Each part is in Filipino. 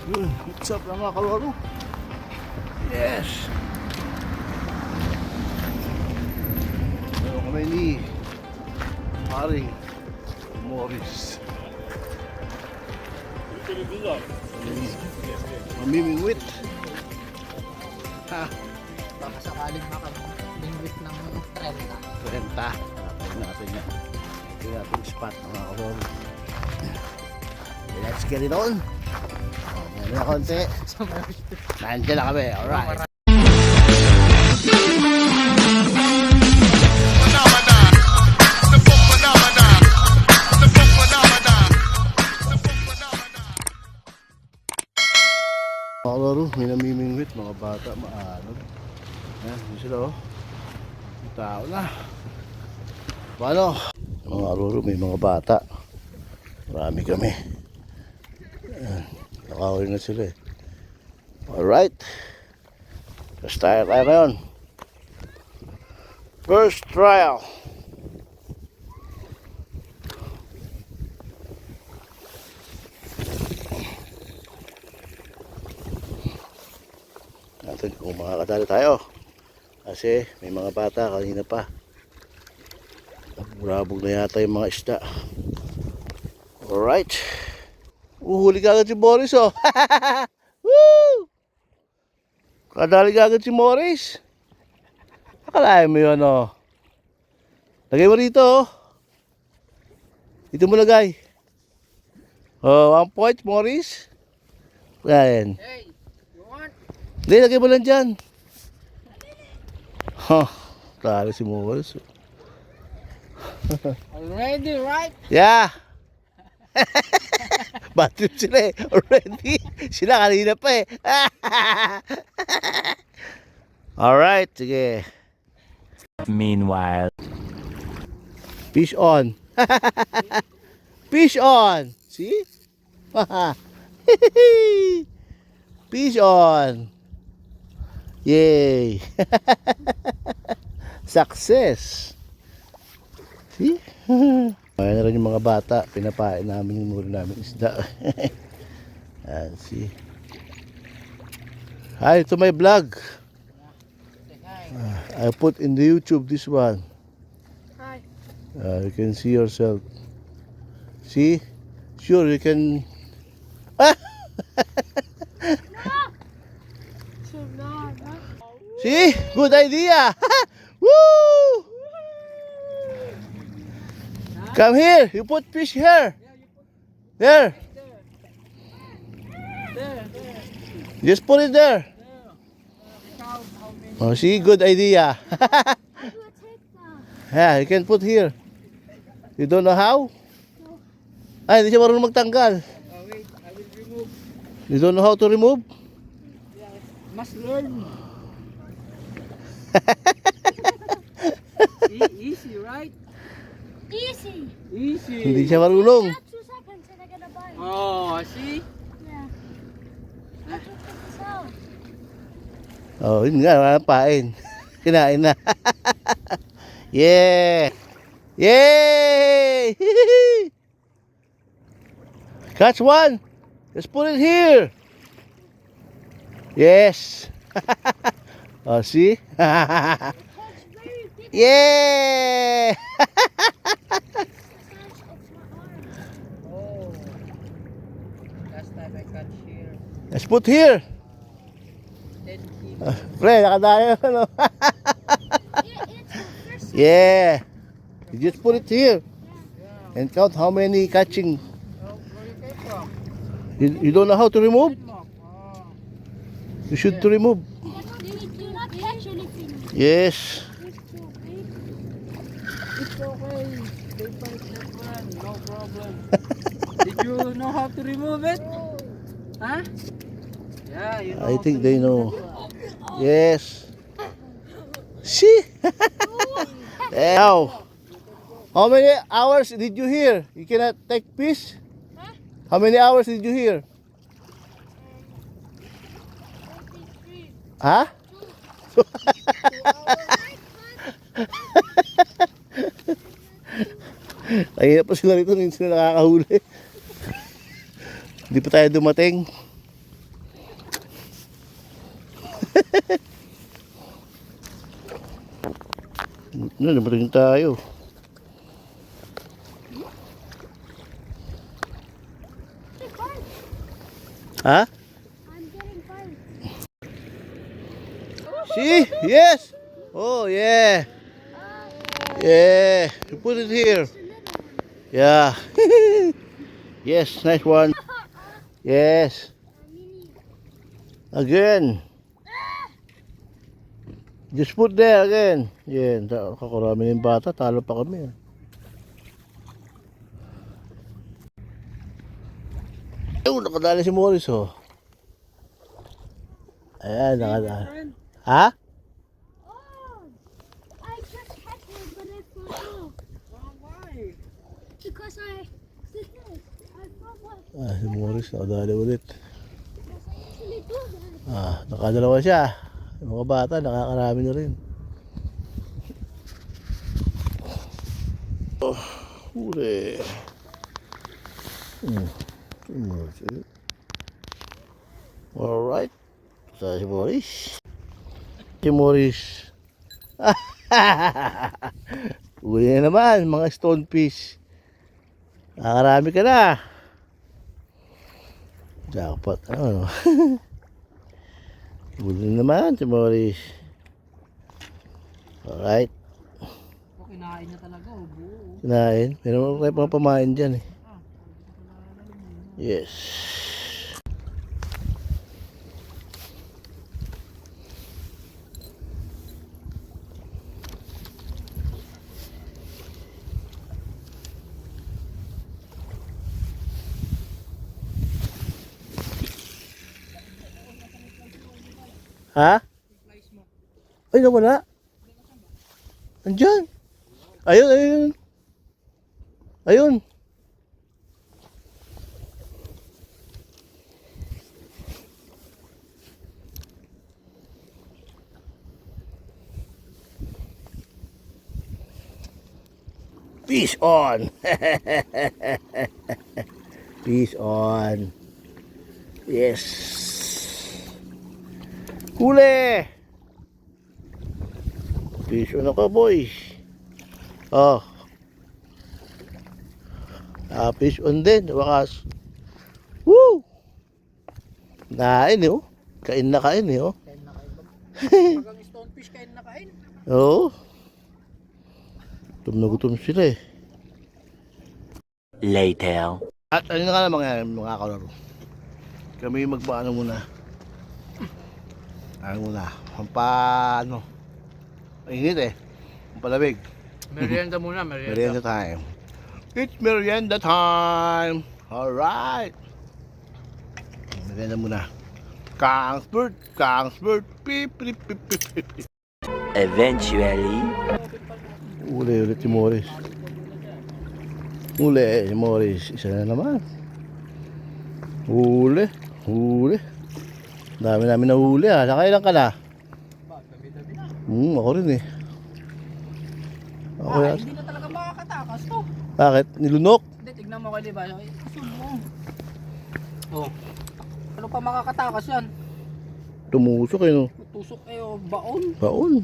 What's up mga kalaro? Yes! Meron kami ni Paring Morris. Mamimingwit. Ha? Baka sakaling makamingwit ng 30. 30. Hanapin natin yan. Ito yung ating spot mga kalaro. Let's get it on. Meron na konti. Nandiyan na kami. Alright. Mga kalaro, may namimingwit. Mga bata, maanod. Ayan, yun sila oh. May tao na. Paano? Mga kalaro, may mga bata. Marami kami. Ayan, nakahuli na sila eh. Alright. First trial tayo ngayon. First trial. Natin kung makakadali tayo. Kasi may mga bata kanina pa. Burabog na yata yung mga isda. Alright. Uhuli ka agad si Morris oh. Woo! Kadali ka agad si Morris. Akalain mo yun oh. Lagay mo rito oh. Dito mo lagay. Oh, 1 point Morris. Ayan. Hey, you want? Hindi, lagay mo lang dyan. Huh. Talo si Morris. Already, right? Yeah. Bad trip sila eh. Already. Sila kanina pa eh. Alright, sige. Meanwhile, Fish on. Fish on. See? Fish on. Yay. Success. See? Ayan na rin yung mga bata. Pinapain namin yung muro namin isda. Ayan, see? Hi to my vlog. I put in the YouTube this one. Hi. You can see yourself. See? Sure, you can. See? Good idea. Woo! Come here. You put fish here. There. Just put it there. Oh, see? Good idea. Yeah, you can put here. You don't know how? Ay, hindi siya marunong magtanggal. Wait, I will remove. You don't know how to remove? Must learn. Easy, right? Easy. Easy. Hindi siya marunong. 2 seconds and I gotta bite. Oh, see? Yeah. I can put this out. Oh, yun nga, walang pain. Kinain na. Yeah! Yay! Catch one! Just put it here! Yes! Oh, see? Catch very big Yeah! fish of my arm. Oh. Last time I catch here. Let's put here! 10 kilos. Pre, nakadayo. Ano? Yeah, it's the first Yeah! You just put it here. Yeah. And count how many catching. Oh, where you came from? You don't know how to remove? Denmark. Oh. You should to remove. You do not catch anything. Yes. It's too big. It's okay. They bite your friend. No problem. Did you know how to remove it? Huh? Yeah, you know. I how think to they remove know. it. Yes. See? Now, how many hours did you hear? You cannot take fish? Huh? How many hours did you hear? 23. Ha? Ay, pa sila rito, hindi sila nakakahuli. Hindi pa tayo dumating. Dumating tayo. Ha? I'm getting fired. See? Yes. Oh, yeah. Yeah. You put it here. Yeah. Yes, nice one. Yes. Again. Just put there again. Yan. Kakarami ng bata. Talo pa kami. Ayun, nakadali si Morris, oh. Ayan, nakadali. Ha? Oh, I just catch it, but I fell off. Why? Because I thought what? Si Morris, nakadali ulit. Because I usually do that. Nakadalawa siya. Yung mga bata, nakakarami na rin. Oh, huli. Alright. Sa si Morris. Si Morris. Huli na naman, mga stonefish. Nakakarami ka na. Jackpot. Ano? Huli na naman si Morris. Alright. O, kinain niya talaga, oh, buo. Kinain. Meron kayo pang pamain dyan eh. Yes. Ha? Ay, nawala. Andyan. Ayun, ayun. Ayun. Fish on. Fish on. Yes. Huli. Fish on ako, boy. Oh. Fish on din, wakas. Woo! Kain eh, oh. Kain na kain eh, oh. Kain na kain. Pag ang stonefish kain na kain. Oo. Gutom na gutom sila eh. Later. At ano na nga naman mga kalaro. Kami magpaano muna. Ano muna. Paano. Init eh. Palamig. Merienda muna, merienda. Merienda time. It's merienda time. Alright. Merienda muna. Kangsbird. Kangsbird. Pip, pip, pip, pip, pip. Eventually. Uli ulit si Morris. Uli si Morris. Isa na naman. Huli. Huli. Dami namin na huli ah. Nakailan ka na? Dami-dami na. Ako rin eh. Ako yan. Hindi na talaga makakatakas to. Bakit? Nilunok? Hindi, tignan mo kayo, diba? Asun mo. Oh. Ano pa makakatakas yan? Tumusok eh no. Tusok kayo, baon. Baon.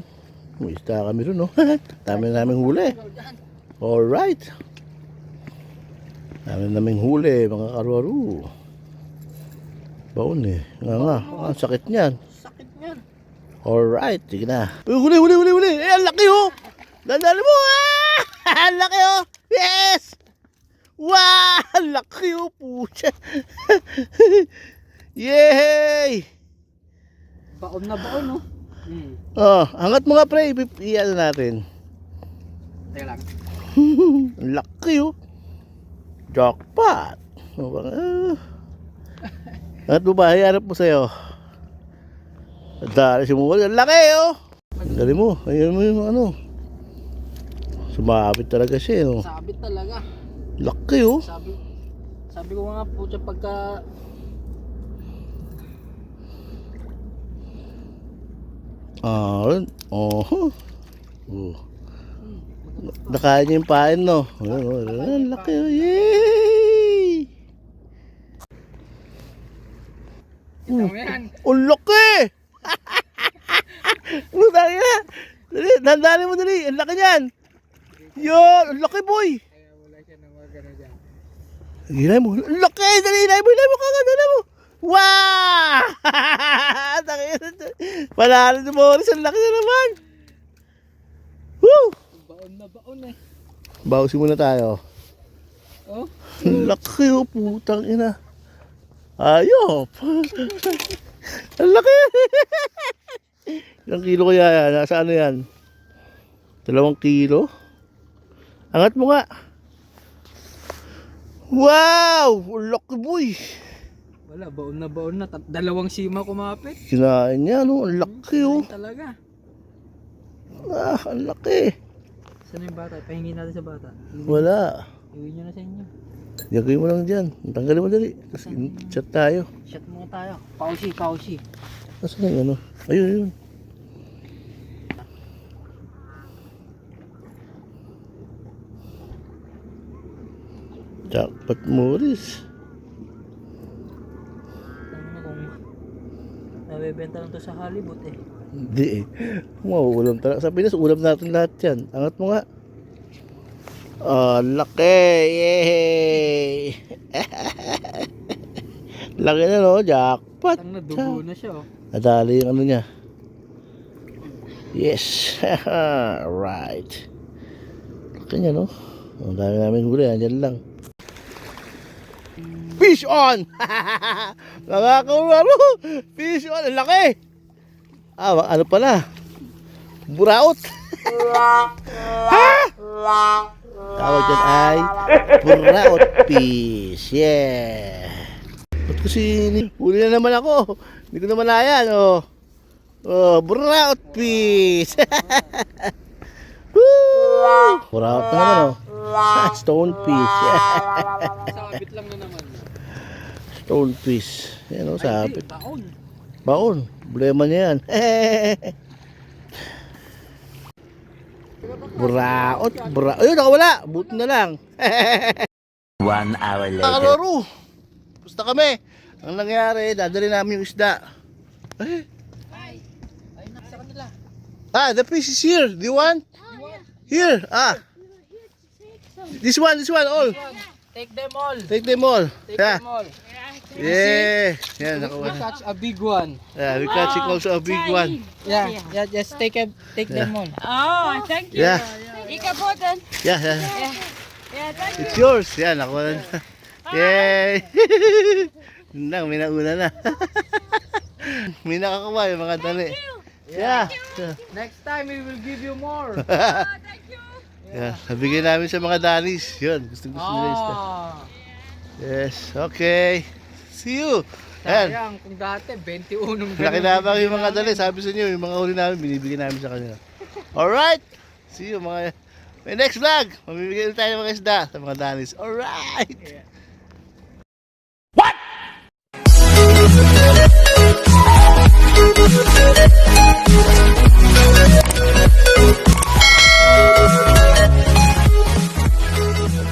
May isda kami rin no. Dami namin huli. Alright. Dami namin huli mga karu-aru. Baon eh. Nga. Ang sakit niyan. Sakit niyan. Alright. Sige na. Huli. Eh, ang laki oh. Dandali mo ah. Ang laki oh. Yes. Wow. Ang laki oh. Pucha. Yay. Baon na baon, no? Angat mga pre. Iyan natin. Teka lang. Ang laki oh. Jackpot. At babae, harap mo sa'yo. Dali si Mugol. Ang laki oh. Dali mo. Ayun mo yung ano. Sumabit talaga siya no. Sabit talaga. Laki oh. Sabi ko nga po siya pagka Oh. Nakain niya yung pain no. Ang laki oh. Yay! ito mo yan. Ang laki! Putang ina. Dali, dandanin mo dali. Ang laki niyan. Yun, ang laki boy. Kaya wala siya na magano dyan. Hinay mo. Ang laki. Dali, hinay mo kagad. Dali mo. Wow! Panalo si Morris. Ang laki na naman. Woo! Baon eh. Bawsin muna tayo. Oh? Ang laki oh, putang ina. Ayop. Ang laki. Ilang kilo kaya yan? Nasa ano yan? 2 kilo? Angat mo nga. Wow! Ang laki boy. Wala, baon na. 2 sima kumapit. Kinain niya no? Ang laki oh. Ayun talaga. Ah, ang laki. Saan yung bata? Pahingin natin sa bata. Wala. Iwi nyo na sa inyo. Lagay mo lang dyan. Tanggalin mo dali. Tapos chat tayo. Shot muna tayo. Pausi. Nasaan yung ano? Ayun. Jackpot Morris. Ano na kung nabebenta lang to sa Hollywood eh. Hindi eh. Ulam talaga. Sa Pinas, ulam natin lahat yan. Angat mo nga. Oh, laki. Yay! Laki na no, jackpot. Tang na, dugo na siya oh. Nadali yung ano niya. Yes. Right. Laki niya no. Ang dami namin huli. Andyan lang. Fish on! Mga kauraro! Fish on! Ang laki! Ah, ano pala? Buraot! Ha? Tawag dyan ay buraot fish. Yeah! Ba't kasi huli na naman ako? Hindi ko naman ayan, oh. Oh, buraot fish! Woo! Buraot na naman, oh. Stone fish. Sabit lang na naman. Stone fish. Yan, oh, sabit. Baon. Baon. Problema niya yan. Buraot. Ayun, nakawala. Buti na lang. 1 hour later. Nakalaro. Pusta kami. Ang nangyari, dadali namin yung isda. Ay, naksa kanila. Ah, the fish is here. Do you want? Here. Ah. This one, all. Take them all. Take them all. Take Yeah. them all. Yeah. Yan, We nakawala. catch a big one. Yeah, we catching also a big one. Yeah, just take them all. Oh, thank you. Yeah. Ika po din. Yeah. Yeah, thank It's yours. Yan, nakuha na. Yay! Yun lang, may nauna na. May nakakuha yung mga dali. Yeah. Next time we will give you more. Yeah. Nabigyan namin sa mga danis. Yun, gusto nila isda. Yes, okay. See you. Ayan. Sayang, kung dati 21 Nakinabang yung mga dali. Sabi sa inyo, yung mga huli namin, binibigyan namin sa kanila. Alright. See you mga... May next vlog. Mamibigyan tayo ng mga isda sa mga danis. Alright.